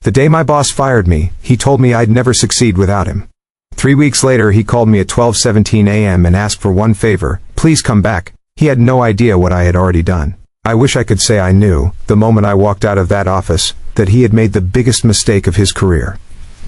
The day my boss fired me, he told me I'd never succeed without him. 3 weeks later he called me at 12:17 a.m. and asked for one favor: please come back. He had no idea what I had already done. I wish I could say I knew, the moment I walked out of that office, that he had made the biggest mistake of his career.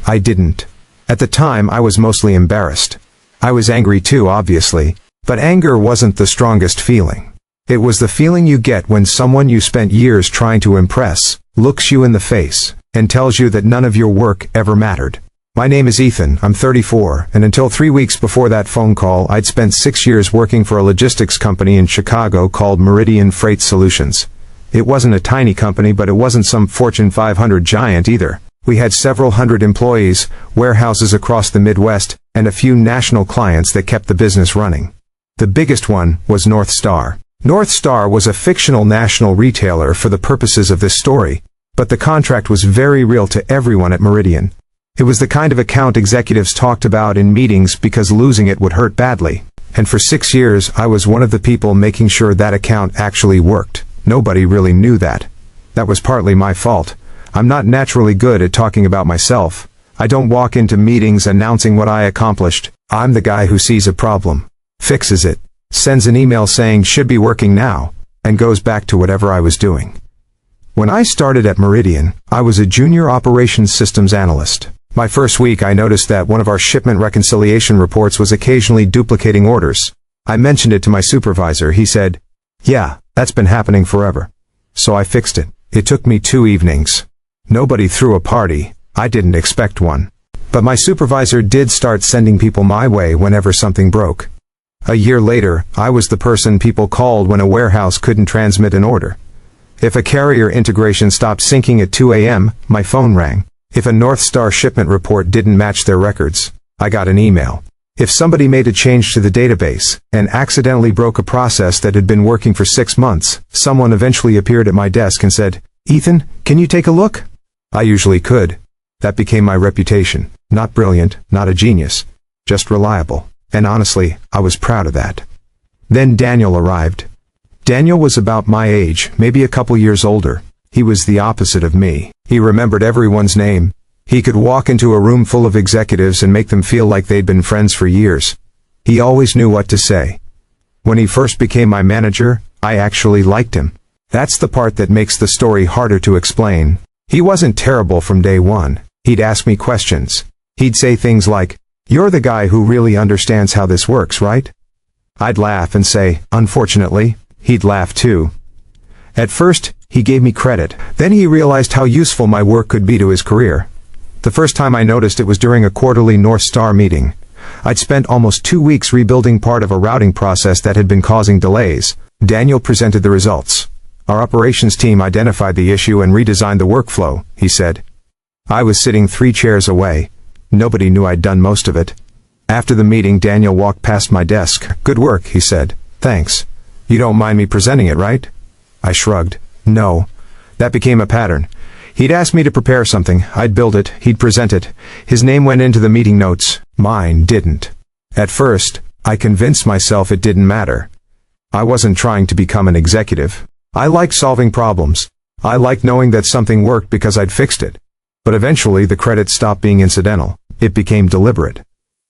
I didn't. At the time I was mostly embarrassed. I was angry too, obviously, but anger wasn't the strongest feeling. It was the feeling you get when someone you spent years trying to impress looks you in the face and tells you that none of your work ever mattered. My name is Ethan, I'm 34, and until 3 weeks before that phone call I'd spent 6 years working for a logistics company in Chicago called Meridian Freight Solutions. It wasn't a tiny company, but it wasn't some Fortune 500 giant either. We had several hundred employees, warehouses across the Midwest, and a few national clients that kept the business running. The biggest one was North Star. North Star was a fictional national retailer for the purposes of this story, but the contract was very real to everyone at Meridian. It was the kind of account executives talked about in meetings because losing it would hurt badly. And for 6 years I was one of the people making sure that account actually worked. Nobody really knew that. That was partly my fault. I'm not naturally good at talking about myself. I don't walk into meetings announcing what I accomplished. I'm the guy who sees a problem, fixes it, sends an email saying should be working now, and goes back to whatever I was doing. When I started at Meridian, I was a junior operations systems analyst. My first week I noticed that one of our shipment reconciliation reports was occasionally duplicating orders. I mentioned it to my supervisor. He said, "Yeah, that's been happening forever." So I fixed it. It took me 2 evenings. Nobody threw a party. I didn't expect one. But my supervisor did start sending people my way whenever something broke. A year later, I was the person people called when a warehouse couldn't transmit an order. If a carrier integration stopped syncing at 2 a.m., my phone rang. If a North Star shipment report didn't match their records, I got an email. If somebody made a change to the database and accidentally broke a process that had been working for 6 months, someone eventually appeared at my desk and said, "Ethan, can you take a look?" I usually could. That became my reputation. Not brilliant, not a genius, just reliable. And honestly, I was proud of that. Then Daniel arrived. Daniel was about my age, maybe a couple years older. He was the opposite of me. He remembered everyone's name. He could walk into a room full of executives and make them feel like they'd been friends for years. He always knew what to say. When he first became my manager, I actually liked him. That's the part that makes the story harder to explain. He wasn't terrible from day one. He'd ask me questions. He'd say things like, "You're the guy who really understands how this works, right?" I'd laugh and say, "Unfortunately." He'd laugh too. At first, he gave me credit. Then he realized how useful my work could be to his career. The first time I noticed it was during a quarterly North Star meeting. I'd spent almost 2 weeks rebuilding part of a routing process that had been causing delays. Daniel presented the results. "Our operations team identified the issue and redesigned the workflow," he said. I was sitting 3 chairs away. Nobody knew I'd done most of it. After the meeting, Daniel walked past my desk. "Good work," he said. "Thanks. You don't mind me presenting it, right?" I shrugged. No. That became a pattern. He'd ask me to prepare something. I'd build it. He'd present it. His name went into the meeting notes. Mine didn't. At first, I convinced myself it didn't matter. I wasn't trying to become an executive. I liked solving problems. I liked knowing that something worked because I'd fixed it. But eventually the credit stopped being incidental. It became deliberate.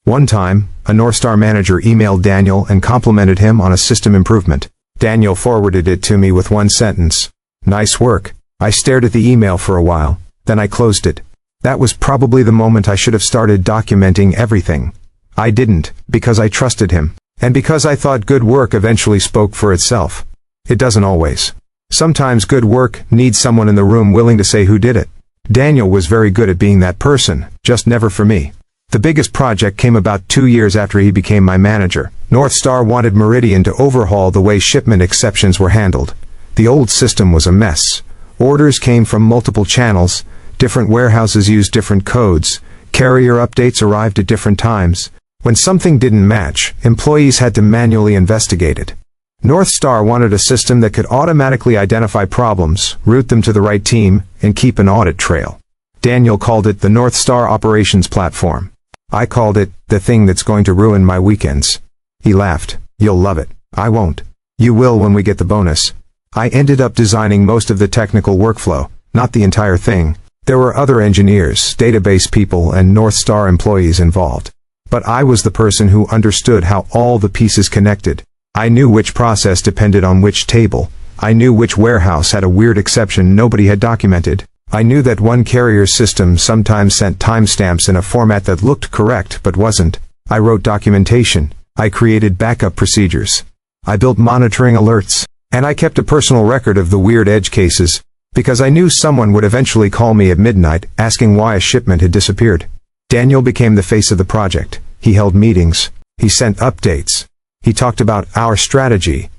One time, a North Star manager emailed Daniel and complimented him on a system improvement. Daniel forwarded it to me with one sentence. "Nice work." I stared at the email for a while. Then I closed it. That was probably the moment I should have started documenting everything. I didn't, because I trusted him. And because I thought good work eventually spoke for itself. It doesn't always. Sometimes good work needs someone in the room willing to say who did it. Daniel was very good at being that person, just never for me. The biggest project came about 2 years after he became my manager. North Star wanted Meridian to overhaul the way shipment exceptions were handled. The old system was a mess. Orders came from multiple channels, different warehouses used different codes, carrier updates arrived at different times. When something didn't match, employees had to manually investigate it. North Star wanted a system that could automatically identify problems, route them to the right team, and keep an audit trail. Daniel called it the North Star Operations Platform. I called it the thing that's going to ruin my weekends. He laughed. "You'll love it." "I won't." "You will when we get the bonus." I ended up designing most of the technical workflow, not the entire thing. There were other engineers, database people, and North Star employees involved. But I was the person who understood how all the pieces connected. I knew which process depended on which table. I knew which warehouse had a weird exception nobody had documented. I knew that one carrier's system sometimes sent timestamps in a format that looked correct but wasn't. I wrote documentation. I created backup procedures. I built monitoring alerts. And I kept a personal record of the weird edge cases, because I knew someone would eventually call me at midnight asking why a shipment had disappeared. Daniel became the face of the project. He held meetings. He sent updates. He talked about our strategy.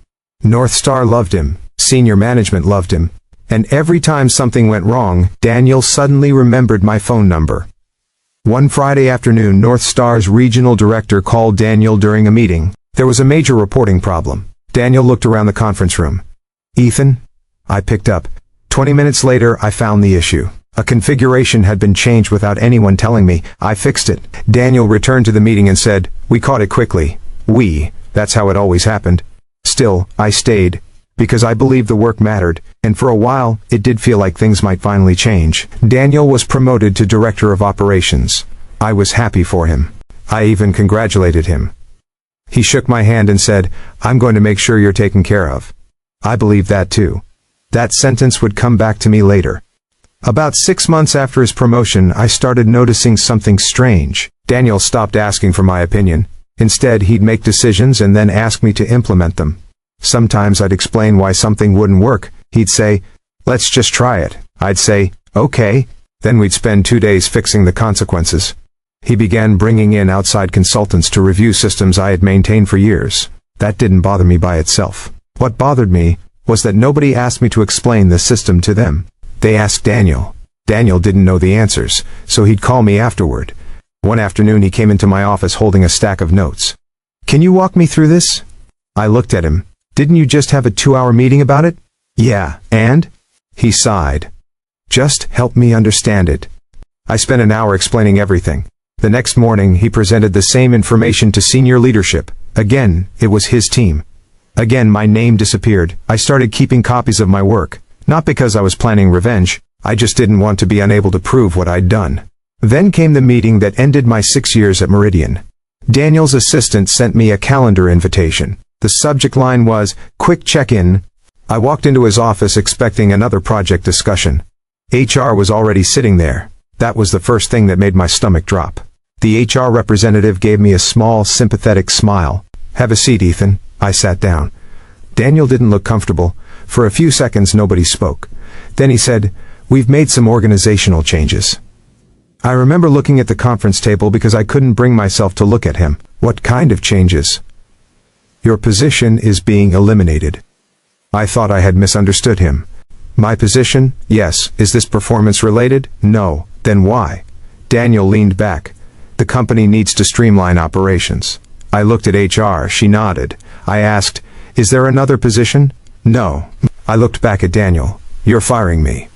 North Star loved him. Senior management loved him. And every time something went wrong, Daniel suddenly remembered my phone number. One Friday afternoon, North Star's regional director called Daniel during a meeting. There was a major reporting problem. Daniel looked around the conference room. "Ethan?" I picked up. 20 minutes later, I found the issue. A configuration had been changed without anyone telling me. I fixed it. Daniel returned to the meeting and said, "We caught it quickly." That's how it always happened. Still, I stayed, because I believed the work mattered, and for a while, it did feel like things might finally change. Daniel was promoted to Director of Operations. I was happy for him. I even congratulated him. He shook my hand and said, "I'm going to make sure you're taken care of." I believed that too. That sentence would come back to me later. About 6 months after his promotion, I started noticing something strange. Daniel stopped asking for my opinion. Instead, he'd make decisions and then ask me to implement them. Sometimes I'd explain why something wouldn't work. He'd say, "Let's just try it." I'd say, "Okay." Then we'd spend 2 days fixing the consequences. He began bringing in outside consultants to review systems I had maintained for years. That didn't bother me by itself. What bothered me was that nobody asked me to explain the system to them. They asked Daniel. Daniel didn't know the answers, so he'd call me afterward. One afternoon he came into my office holding a stack of notes. "Can you walk me through this?" I looked at him. "Didn't you just have a 2-hour meeting about it?" "Yeah, and?" He sighed. "Just help me understand it." I spent an hour explaining everything. The next morning he presented the same information to senior leadership. Again, it was his team. Again, my name disappeared. I started keeping copies of my work. Not because I was planning revenge. I just didn't want to be unable to prove what I'd done. Then came the meeting that ended my 6 years at Meridian. Daniel's assistant sent me a calendar invitation. The subject line was, "Quick check-in." I walked into his office expecting another project discussion. HR was already sitting there. That was the first thing that made my stomach drop. The HR representative gave me a small, sympathetic smile. "Have a seat, Ethan." I sat down. Daniel didn't look comfortable. For a few seconds nobody spoke. Then he said, "We've made some organizational changes." I remember looking at the conference table because I couldn't bring myself to look at him. "What kind of changes?" "Your position is being eliminated." I thought I had misunderstood him. "My position? Yes. Is this performance related? No. Then why?" Daniel leaned back. "The company needs to streamline operations." I looked at HR. She nodded. I asked, "Is there another position?" "No." I looked back at Daniel. "You're firing me."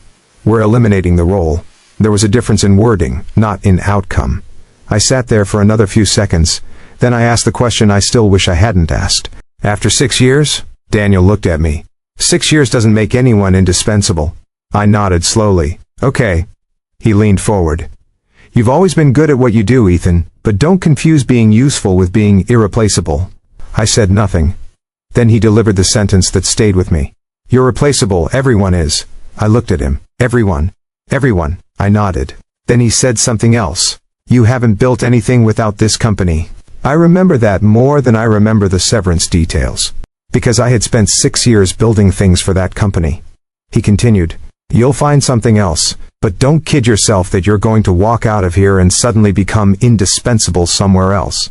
"We're eliminating the role." There was a difference in wording, not in outcome. I sat there for another few seconds. Then I asked the question I still wish I hadn't asked. "After 6 years?" Daniel looked at me. 6 years doesn't make anyone indispensable." I nodded slowly. "Okay." He leaned forward. "You've always been good at what you do, Ethan, but don't confuse being useful with being irreplaceable." I said nothing. Then he delivered the sentence that stayed with me. "You're replaceable, everyone is." I looked at him. "Everyone." "Everyone." I nodded. Then he said something else. "You haven't built anything without this company." I remember that more than I remember the severance details. Because I had spent 6 years building things for that company. He continued, "You'll find something else, but don't kid yourself that you're going to walk out of here and suddenly become indispensable somewhere else."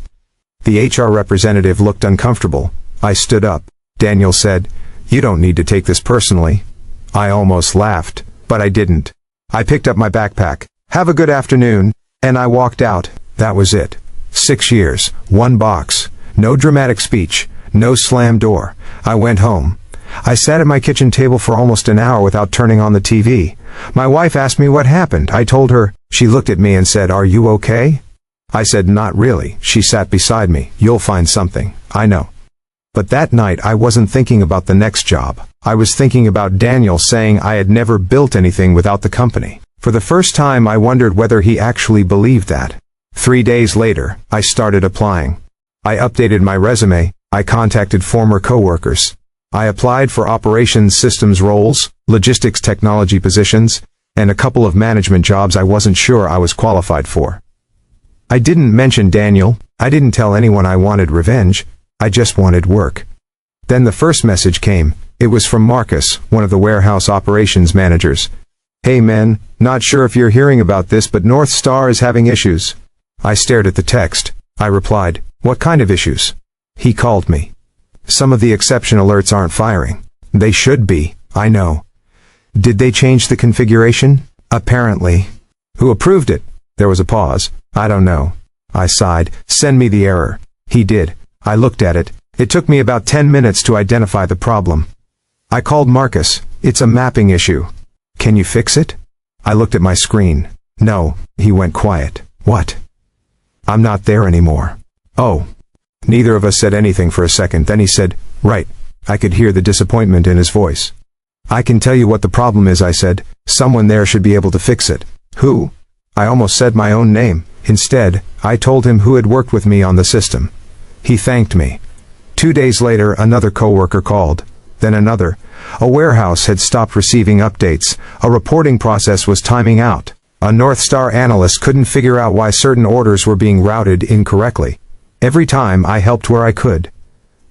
The HR representative looked uncomfortable. I stood up. Daniel said, "You don't need to take this personally." I almost laughed, but I didn't. I picked up my backpack. "Have a good afternoon," and I walked out. That was it. 6 years, 1 box, no dramatic speech, no slam door. I went home. I sat at my kitchen table for almost an hour without turning on the TV. My wife asked me what happened. I told her. She looked at me and said, "Are you okay?" I said, "Not really." She sat beside me. "You'll find something. I know." But that night I wasn't thinking about the next job. I was thinking about Daniel saying I had never built anything without the company. For the first time I wondered whether he actually believed that. 3 days later, I started applying. I updated my resume, I contacted former coworkers. I applied for operations systems roles, logistics technology positions, and a couple of management jobs I wasn't sure I was qualified for. I didn't mention Daniel, I didn't tell anyone I wanted revenge, I just wanted work. Then the first message came. It was from Marcus, one of the warehouse operations managers. "Hey men, not sure if you're hearing about this, but North Star is having issues." I stared at the text. I replied, "What kind of issues?" He called me. "Some of the exception alerts aren't firing." "They should be, I know." "Did they change the configuration?" "Apparently." "Who approved it?" There was a pause. "I don't know." I sighed. "Send me the error." He did. I looked at it. It took me about 10 minutes to identify the problem. I called Marcus. "It's a mapping issue. Can you fix it?" I looked at my screen. "No." He went quiet. "What?" "I'm not there anymore." "Oh." Neither of us said anything for a second. Then he said, "Right." I could hear the disappointment in his voice. "I can tell you what the problem is," I said. "Someone there should be able to fix it." "Who?" I almost said my own name. Instead, I told him who had worked with me on the system. He thanked me. 2 days later, another coworker called. Then another. A warehouse had stopped receiving updates. A reporting process was timing out. A North Star analyst couldn't figure out why certain orders were being routed incorrectly. Every time I helped where I could.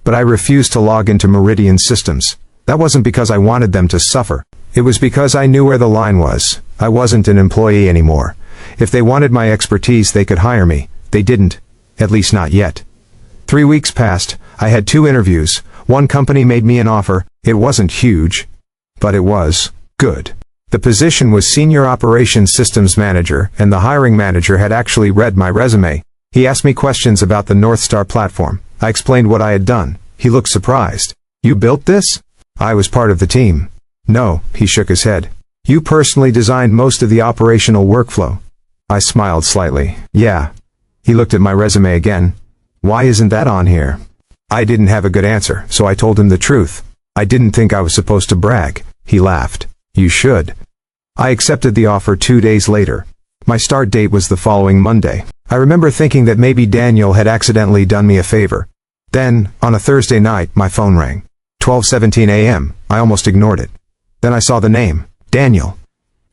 But I refused to log into Meridian systems. That wasn't because I wanted them to suffer. It was because I knew where the line was. I wasn't an employee anymore. If they wanted my expertise, they could hire me. They didn't. At least not yet. 3 weeks passed. I had 2 interviews. One company made me an offer. It wasn't huge, but it was good. The position was Senior Operations Systems Manager, and the hiring manager had actually read my resume. He asked me questions about the North Star platform. I explained what I had done. He looked surprised. "You built this?" "I was part of the team." "No," he shook his head. "You personally designed most of the operational workflow." I smiled slightly. "Yeah." He looked at my resume again. "Why isn't that on here?" I didn't have a good answer, so I told him the truth. I didn't think I was supposed to brag. He laughed. "You should." I accepted the offer 2 days later. My start date was the following Monday. I remember thinking that maybe Daniel had accidentally done me a favor. Then, on a Thursday night, my phone rang. 12:17 a.m. I almost ignored it. Then I saw the name, Daniel.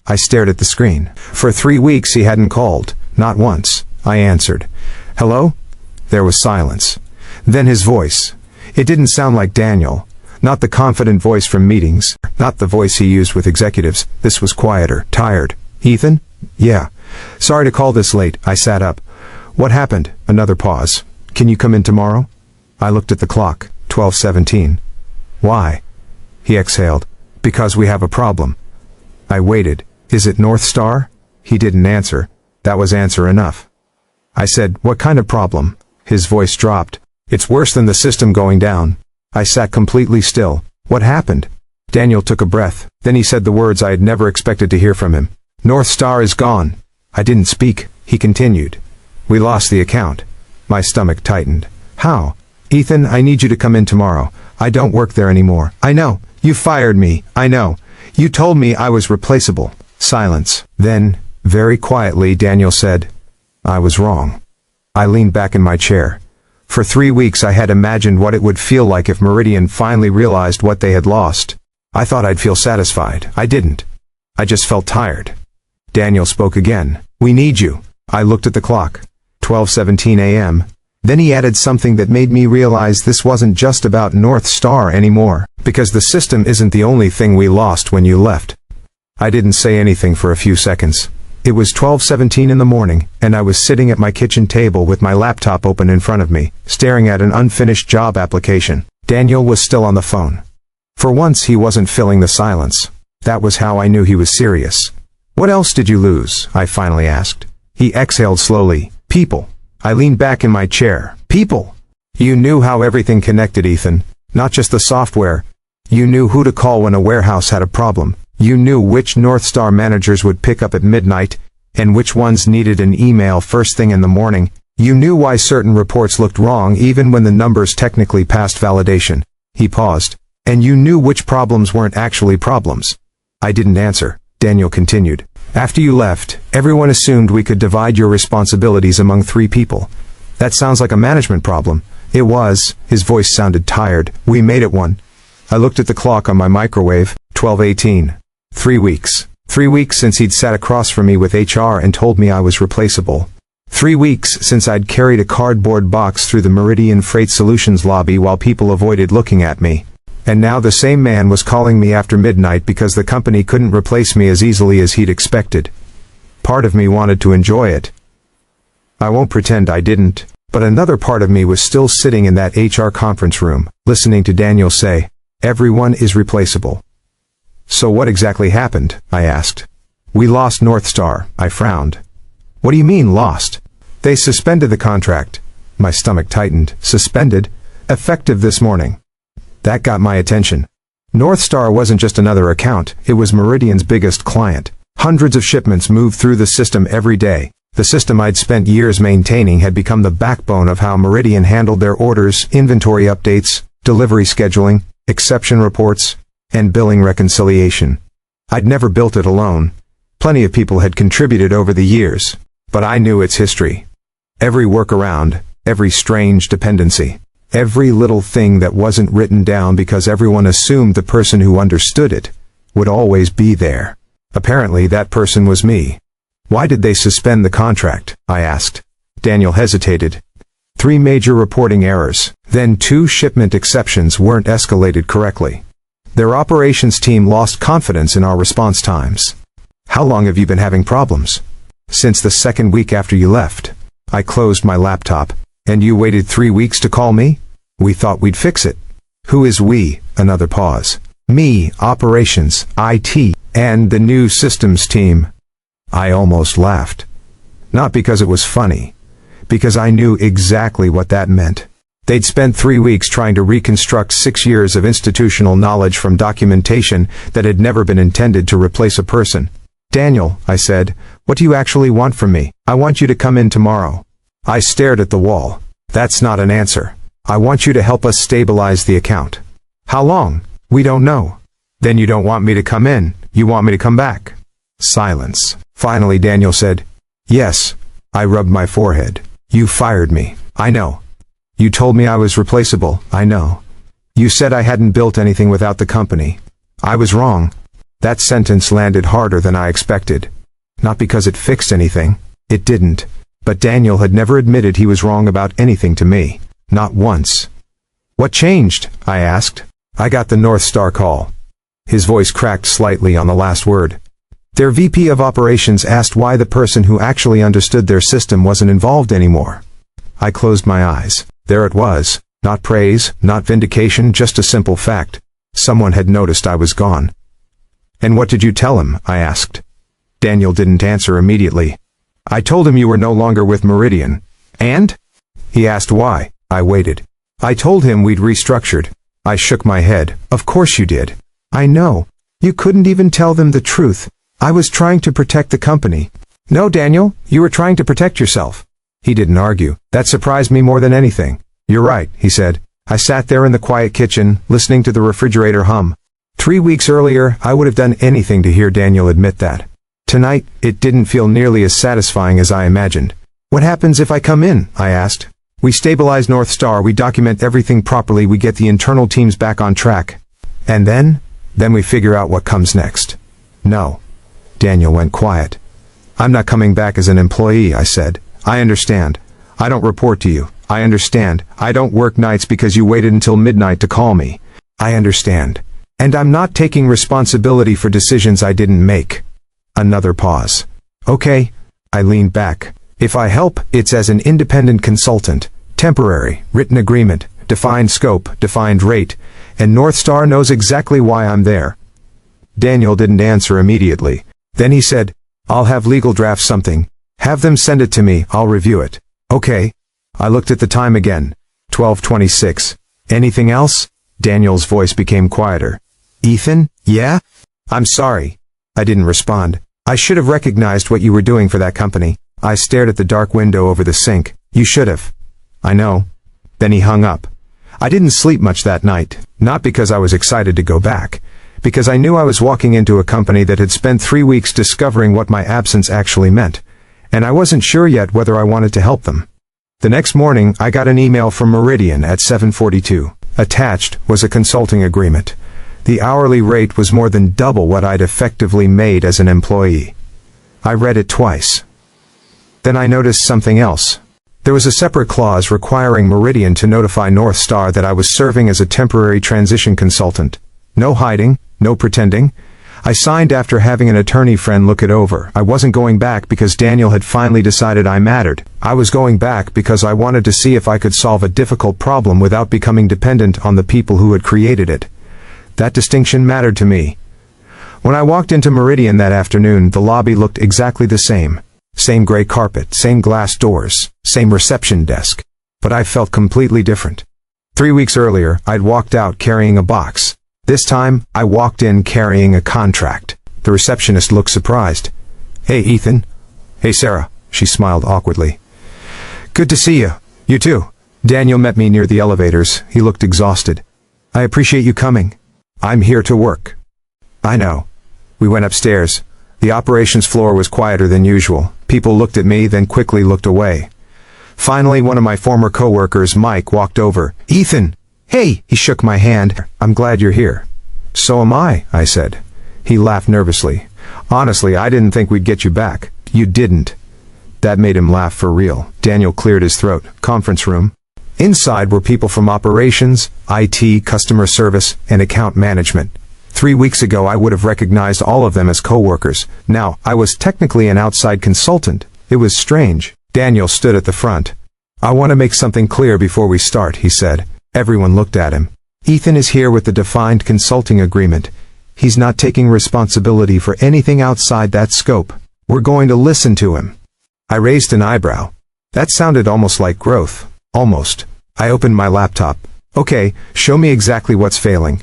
I stared at the screen. For 3 weeks he hadn't called. Not once. I answered. "Hello?" There was silence. Then his voice. It didn't sound like Daniel. Not the confident voice from meetings. Not the voice he used with executives. This was quieter, tired. "Ethan?" "Yeah." "Sorry to call this late." I sat up. "What happened?" Another pause. "Can you come in tomorrow?" I looked at the clock. 12:17. "Why?" He exhaled. "Because we have a problem." I waited. "Is it North Star?" He didn't answer. That was answer enough. I said, "What kind of problem?" His voice dropped. "It's worse than the system going down." I sat completely still. "What happened?" Daniel took a breath. Then he said the words I had never expected to hear from him. "North Star is gone." I didn't speak. He continued. "We lost the account." My stomach tightened. "How?" "Ethan, I need you to come in tomorrow. I don't work there anymore." "I know. You fired me. I know. You told me I was replaceable." Silence. Then, very quietly, Daniel said, "I was wrong." I leaned back in my chair. For 3 weeks I had imagined what it would feel like if Meridian finally realized what they had lost. I thought I'd feel satisfied. I didn't. I just felt tired. Daniel spoke again. "We need you." I looked at the clock. 12:17 a.m. Then he added something that made me realize this wasn't just about North Star anymore, because the system isn't the only thing we lost when you left. I didn't say anything for a few seconds. It was 12:17 in the morning, and I was sitting at my kitchen table with my laptop open in front of me, staring at an unfinished job application. Daniel was still on the phone. For once he wasn't filling the silence. That was how I knew he was serious. "What else did you lose?" I finally asked. He exhaled slowly. "People." I leaned back in my chair. "People." "You knew how everything connected, Ethan. Not just the software. You knew who to call when a warehouse had a problem. You knew which North Star managers would pick up at midnight, and which ones needed an email first thing in the morning. You knew why certain reports looked wrong even when the numbers technically passed validation." He paused. "And you knew which problems weren't actually problems." I didn't answer. Daniel continued. After you left, everyone assumed we could divide your responsibilities among 3 people. That sounds like a management problem. It was. His voice sounded tired. We made it one. I looked at the clock on my microwave. 12:18. 3 weeks. 3 weeks since he'd sat across from me with HR and told me I was replaceable. 3 weeks since I'd carried a cardboard box through the Meridian Freight Solutions lobby while people avoided looking at me. And now the same man was calling me after midnight because the company couldn't replace me as easily as he'd expected. Part of me wanted to enjoy it. I won't pretend I didn't, but another part of me was still sitting in that HR conference room, listening to Daniel say, "Everyone is replaceable." "So what exactly happened?" I asked. "We lost North Star," I frowned. "What do you mean, lost?" "They suspended the contract." My stomach tightened. Suspended? Effective this morning. That got my attention. North Star wasn't just another account, it was Meridian's biggest client. Hundreds of shipments moved through the system every day. The system I'd spent years maintaining had become the backbone of how Meridian handled their orders, inventory updates, delivery scheduling, exception reports, and billing reconciliation. I'd never built it alone. Plenty of people had contributed over the years, but I knew its history. Every workaround, every strange dependency, every little thing that wasn't written down because everyone assumed the person who understood it would always be there. Apparently that person was me. "Why did they suspend the contract?" I asked. Daniel hesitated. 3 major reporting errors, then 2 shipment exceptions weren't escalated correctly. Their operations team lost confidence in our response times. "How long have you been having problems?" "Since the 2nd week after you left." I closed my laptop. "And you waited 3 weeks to call me?" "We thought we'd fix it." "Who is we?" Another pause. "Me, operations, IT, and the new systems team." I almost laughed. Not because it was funny, because I knew exactly what that meant. They'd spent 3 weeks trying to reconstruct 6 years of institutional knowledge from documentation that had never been intended to replace a person. "Daniel," I said, "what do you actually want from me?" "I want you to come in tomorrow." I stared at the wall. "That's not an answer. I want you to help us stabilize the account." "How long?" "We don't know." "Then you don't want me to come in, you want me to come back." Silence. Finally Daniel said, "Yes." I rubbed my forehead. "You fired me. I know. You told me I was replaceable. I know. You said I hadn't built anything without the company. I was wrong." That sentence landed harder than I expected. Not because it fixed anything. It didn't. But Daniel had never admitted he was wrong about anything to me. Not once. "What changed?" I asked. "I got the North Star call." His voice cracked slightly on the last word. "Their VP of operations asked why the person who actually understood their system wasn't involved anymore." I closed my eyes. There it was. Not praise, not vindication, just a simple fact. Someone had noticed I was gone. "And what did you tell him?" I asked. Daniel didn't answer immediately. "I told him you were no longer with Meridian." "And?" He asked why. I waited. "I told him we'd restructured." I shook my head. "Of course you did." "I know. You couldn't even tell them the truth. I was trying to protect the company." "No, Daniel, you were trying to protect yourself." He didn't argue. That surprised me more than anything. "You're right," he said. I sat there in the quiet kitchen, listening to the refrigerator hum. 3 weeks earlier, I would have done anything to hear Daniel admit that. Tonight, it didn't feel nearly as satisfying as I imagined. "What happens if I come in?" I asked. "We stabilize North Star, we document everything properly, we get the internal teams back on track. And then we figure out what comes next." "No." Daniel went quiet. "I'm not coming back as an employee," I said. "I understand. I don't report to you. I understand. I don't work nights because you waited until midnight to call me. I understand. And I'm not taking responsibility for decisions I didn't make." Another pause. "Okay." I leaned back. "If I help, it's as an independent consultant. Temporary, written agreement, defined scope, defined rate, and North Star knows exactly why I'm there." Daniel didn't answer immediately. Then he said, "I'll have legal draft something. Have them send it to me, I'll review it." "Okay." I looked at the time again. 12:26. "Anything else?" Daniel's voice became quieter. "Ethan? Yeah?" "I'm sorry." I didn't respond. "I should have recognized what you were doing for that company." I stared at the dark window over the sink. "You should have." "I know." Then he hung up. I didn't sleep much that night, not because I was excited to go back, because I knew I was walking into a company that had spent 3 weeks discovering what my absence actually meant, and I wasn't sure yet whether I wanted to help them. The next morning, I got an email from Meridian at 7:42. Attached was a consulting agreement. The hourly rate was more than double what I'd effectively made as an employee. I read it twice. Then I noticed something else. There was a separate clause requiring Meridian to notify North Star that I was serving as a temporary transition consultant. No hiding, no pretending. I signed after having an attorney friend look it over. I wasn't going back because Daniel had finally decided I mattered. I was going back because I wanted to see if I could solve a difficult problem without becoming dependent on the people who had created it. That distinction mattered to me. When I walked into Meridian that afternoon, the lobby looked exactly the same. Same gray carpet, same glass doors, same reception desk. But I felt completely different. 3 weeks earlier, I'd walked out carrying a box. This time, I walked in carrying a contract. The receptionist looked surprised. "Hey, Ethan." "Hey, Sarah." She smiled awkwardly. "Good to see you. You too." Daniel met me near the elevators. He looked exhausted. "I appreciate you coming. I'm here to work." "I know." We went upstairs. The operations floor was quieter than usual. People looked at me, then quickly looked away. Finally, one of my former coworkers, Mike, walked over. "Ethan!" "Hey!" He shook my hand. "I'm glad you're here." "So am I," I said. He laughed nervously. "Honestly, I didn't think we'd get you back." "You didn't." That made him laugh for real. Daniel cleared his throat. Conference room. Inside were people from operations, IT, customer service, and account management. 3 weeks ago, I would have recognized all of them as coworkers. Now, I was technically an outside consultant. It was strange. Daniel stood at the front. "I want to make something clear before we start," he said. Everyone looked at him. "Ethan is here with the defined consulting agreement. He's not taking responsibility for anything outside that scope. We're going to listen to him." I raised an eyebrow. That sounded almost like growth. Almost. I opened my laptop. "Okay, show me exactly what's failing."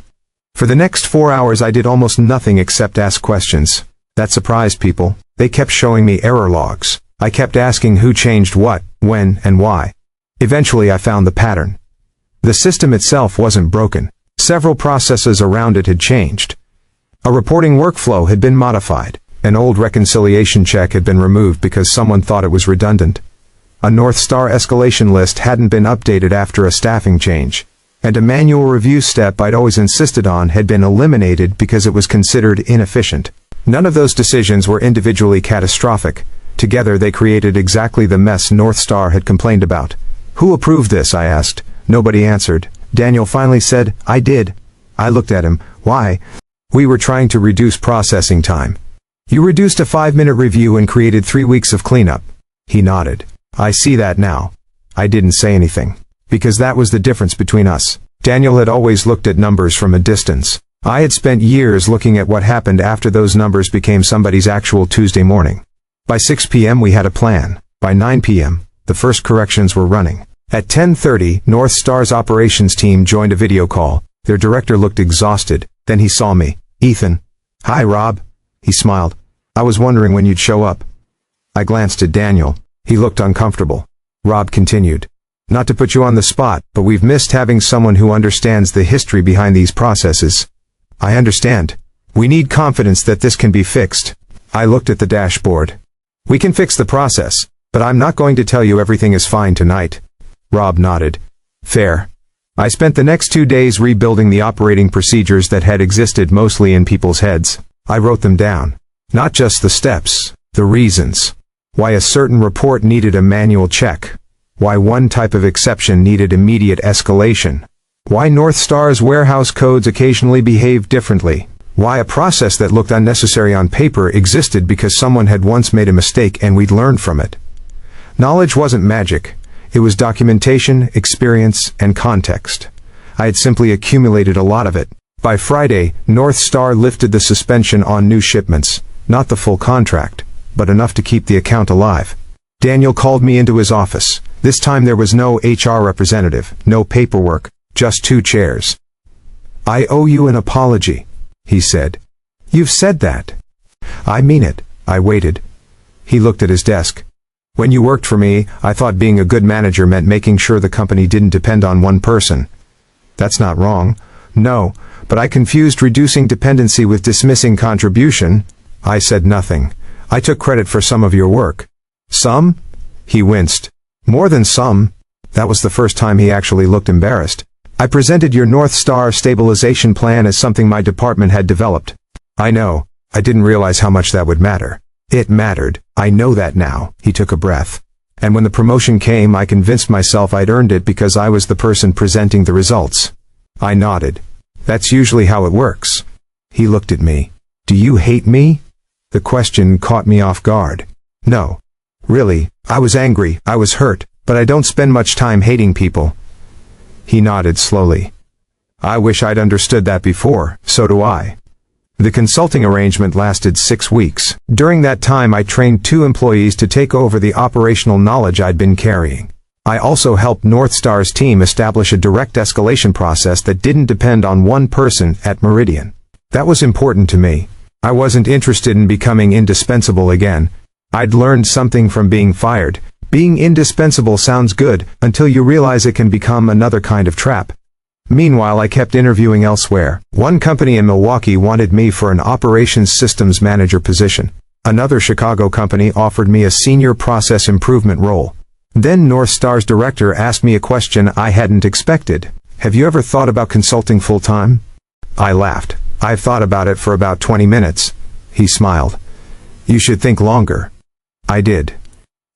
For the next 4 hours I did almost nothing except ask questions. That surprised people. They kept showing me error logs. I kept asking who changed what, when, and why. Eventually I found the pattern. The system itself wasn't broken. Several processes around it had changed. A reporting workflow had been modified. An old reconciliation check had been removed because someone thought it was redundant. A North Star escalation list hadn't been updated after a staffing change. And a manual review step I'd always insisted on had been eliminated because it was considered inefficient. None of those decisions were individually catastrophic. Together they created exactly the mess North Star had complained about. "Who approved this?" I asked. Nobody answered. Daniel finally said, "I did." I looked at him. "Why?" "We were trying to reduce processing time." "You reduced a 5-minute review and created 3 weeks of cleanup." He nodded. "I see that now." I didn't say anything. Because that was the difference between us. Daniel had always looked at numbers from a distance. I had spent years looking at what happened after those numbers became somebody's actual Tuesday morning. By 6 p.m. we had a plan. By 9 p.m., the first corrections were running. At 10:30, North Star's operations team joined a video call. Their director looked exhausted. Then he saw me. "Ethan." "Hi, Rob." He smiled. "I was wondering when you'd show up." I glanced at Daniel. He looked uncomfortable. Rob continued. "Not to put you on the spot, but we've missed having someone who understands the history behind these processes." "I understand. We need confidence that this can be fixed." I looked at the dashboard. "We can fix the process, but I'm not going to tell you everything is fine tonight." Rob nodded. "Fair." I spent the next 2 days rebuilding the operating procedures that had existed mostly in people's heads. I wrote them down. Not just the steps, the reasons. Why a certain report needed a manual check. Why one type of exception needed immediate escalation. Why North Star's warehouse codes occasionally behaved differently. Why a process that looked unnecessary on paper existed because someone had once made a mistake and we'd learned from it. Knowledge wasn't magic. It was documentation, experience, and context. I had simply accumulated a lot of it. By Friday, North Star lifted the suspension on new shipments. Not the full contract, but enough to keep the account alive. Daniel called me into his office. This time there was no HR representative, no paperwork, just 2 chairs. "I owe you an apology," he said. "You've said that." "I mean it." I waited. He looked at his desk. "When you worked for me, I thought being a good manager meant making sure the company didn't depend on one person. That's not wrong, No, but I confused reducing dependency with dismissing contribution. I said nothing. I took credit for some of your work. Some? He winced. More than some. That was the first time he actually looked embarrassed. I presented your North Star stabilization plan as something my department had developed. I know. I didn't realize how much that would matter. It mattered. I know that now. He took a breath. And when the promotion came, I convinced myself I'd earned it because I was the person presenting the results. I nodded. That's usually how it works. He looked at me. Do you hate me? The question caught me off guard. No. Really, I was angry, I was hurt, but I don't spend much time hating people. He nodded slowly. I wish I'd understood that before, so do I. The consulting arrangement lasted 6 weeks. During that time I trained 2 employees to take over the operational knowledge I'd been carrying. I also helped North Star's team establish a direct escalation process that didn't depend on one person at Meridian. That was important to me. I wasn't interested in becoming indispensable again. I'd learned something from being fired. Being indispensable sounds good, until you realize it can become another kind of trap. Meanwhile, I kept interviewing elsewhere. One company in Milwaukee wanted me for an operations systems manager position. Another Chicago company offered me a senior process improvement role. Then North Star's director asked me a question I hadn't expected. Have you ever thought about consulting full-time? I laughed. I've thought about it for about 20 minutes. He smiled. You should think longer. I did.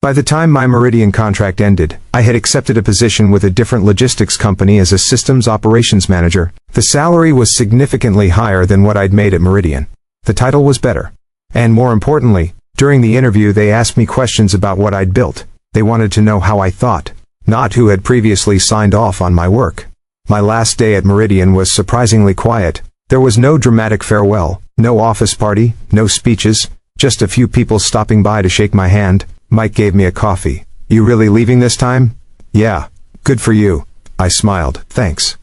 By the time my Meridian contract ended, I had accepted a position with a different logistics company as a systems operations manager. The salary was significantly higher than what I'd made at Meridian. The title was better. And more importantly, during the interview they asked me questions about what I'd built. They wanted to know how I thought, not who had previously signed off on my work. My last day at Meridian was surprisingly quiet. There was no dramatic farewell, no office party, no speeches, just a few people stopping by to shake my hand. Mike gave me a coffee. You really leaving this time? Yeah. Good for you. I smiled. Thanks.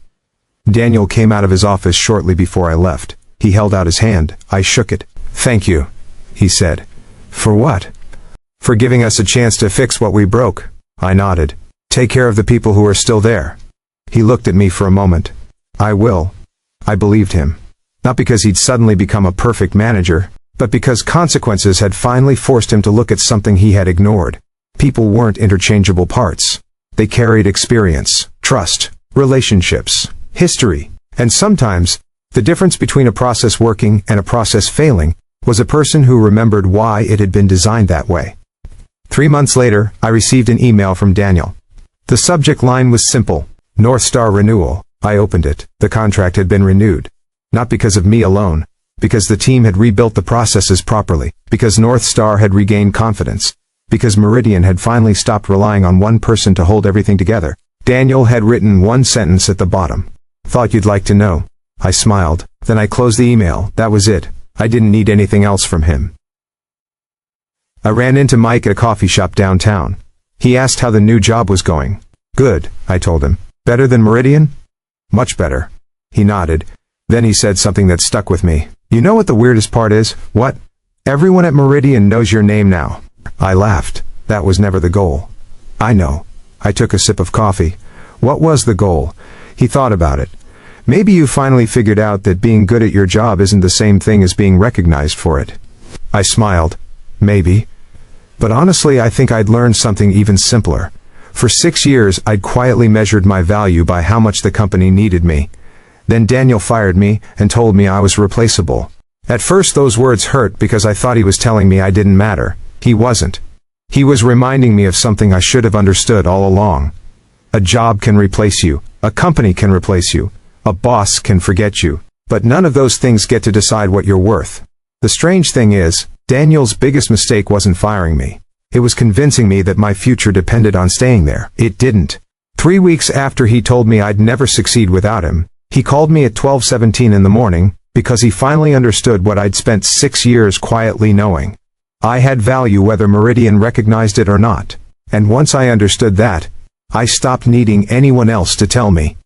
Daniel came out of his office shortly before I left. He held out his hand. I shook it. Thank you, he said. For what? For giving us a chance to fix what we broke. I nodded. Take care of the people who are still there. He looked at me for a moment. I will. I believed him. Not because he'd suddenly become a perfect manager, but because consequences had finally forced him to look at something he had ignored. People weren't interchangeable parts. They carried experience, trust, relationships, history, and sometimes, the difference between a process working and a process failing was a person who remembered why it had been designed that way. 3 months later, I received an email from Daniel. The subject line was simple: North Star renewal. I opened it. The contract had been renewed. Not because of me alone. Because the team had rebuilt the processes properly, because North Star had regained confidence, because Meridian had finally stopped relying on one person to hold everything together. Daniel had written one sentence at the bottom. Thought you'd like to know. I smiled. Then I closed the email. That was it. I didn't need anything else from him. I ran into Mike at a coffee shop downtown. He asked how the new job was going. Good, I told him. Better than Meridian? Much better. He nodded. Then he said something that stuck with me. You know what the weirdest part is? What? Everyone at Meridian knows your name now. I laughed. That was never the goal. I know. I took a sip of coffee. What was the goal? He thought about it. Maybe you finally figured out that being good at your job isn't the same thing as being recognized for it. I smiled. Maybe. But honestly, I think I'd learned something even simpler. For 6 years, I'd quietly measured my value by how much the company needed me. Then Daniel fired me and told me I was replaceable. At first those words hurt because I thought he was telling me I didn't matter. He wasn't. He was reminding me of something I should have understood all along. A job can replace you. A company can replace you. A boss can forget you. But none of those things get to decide what you're worth. The strange thing is, Daniel's biggest mistake wasn't firing me. It was convincing me that my future depended on staying there. It didn't. 3 weeks after he told me I'd never succeed without him, he called me at 12:17 in the morning, because he finally understood what I'd spent 6 years quietly knowing. I had value whether Meridian recognized it or not. And once I understood that, I stopped needing anyone else to tell me.